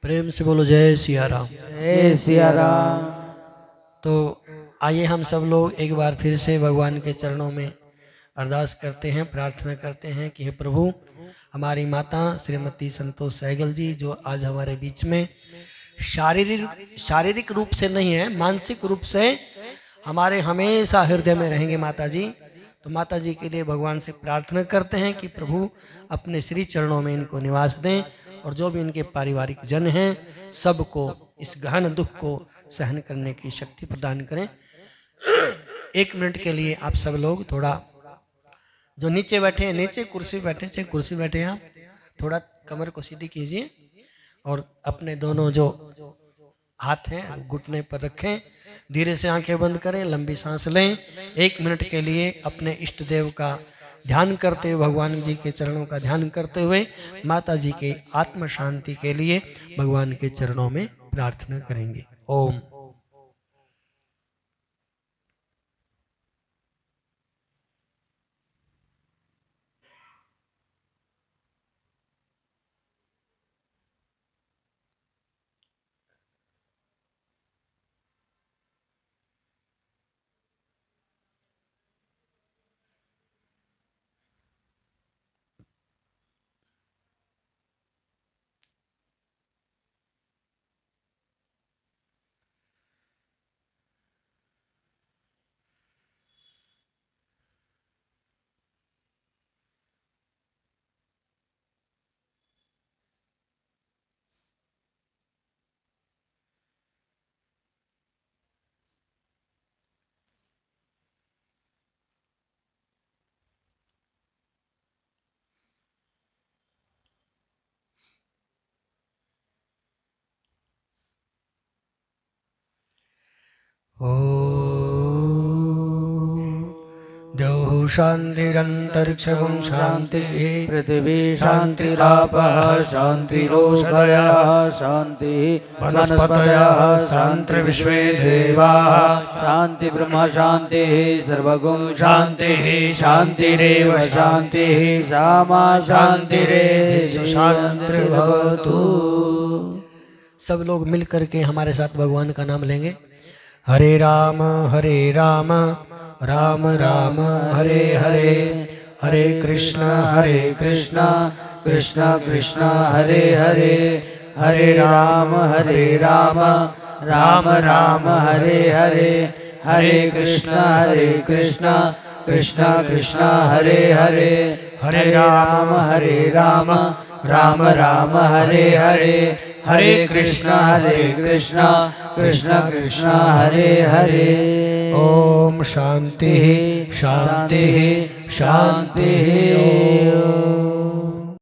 प्रेम से बोलो जय सिया राम। जय सिया राम। तो आइए हम सब लोग एक बार फिर से भगवान के चरणों में अरदास करते हैं, प्रार्थना करते हैं कि हे प्रभु, हमारी माता श्रीमती संतोष सहगल जी जो आज हमारे बीच में शारीरिक रूप से नहीं है, मानसिक रूप से हमारे हमेशा हृदय में रहेंगे माता जी। तो माता जी के लिए भगवान से प्रार्थना करते हैं कि प्रभु अपने श्री चरणों में इनको निवास दें और जो भी इनके पारिवारिक जन हैं सबको इस गहन दुख को सहन करने की शक्ति प्रदान करें। 1 मिनट के लिए आप सब लोग थोड़ा, जो नीचे बैठे हैं नीचे कुर्सी बैठे, चाहे कुर्सी बैठे हैं, आप थोड़ा कमर को सीधी कीजिए और अपने दोनों जो हाथ हैं घुटने पर रखें। धीरे से आंखें बंद करें, लंबी सांस लें। 1 मिनट के लिए अपने इष्ट देव का ध्यान करते हुए, भगवान जी के चरणों का ध्यान करते हुए माता जी के आत्म शांति के लिए भगवान के चरणों में प्रार्थना करेंगे। ओम। देव शांतिरंतरिक्षं शांति, पृथ्वी शांतिरापः शांतिरोषधयः शांति, वनस्पतयः शांतिर्विश्वे देवाः शांति, ब्रह्म शांति, सर्वगुण शांति, शांतिरेव शांति, श्यामा शांतिरेधि शांतिर्भवतु। सब लोग मिल करके हमारे साथ भगवान का नाम लेंगे। हरे राम राम राम हरे हरे, हरे कृष्ण कृष्ण कृष्ण हरे हरे, हरे राम राम राम हरे हरे, हरे कृष्ण कृष्ण कृष्ण हरे हरे, हरे राम राम राम हरे हरे, हरे कृष्ण कृष्ण कृष्ण हरे हरे। ओम शांति शांति शांति। ओम।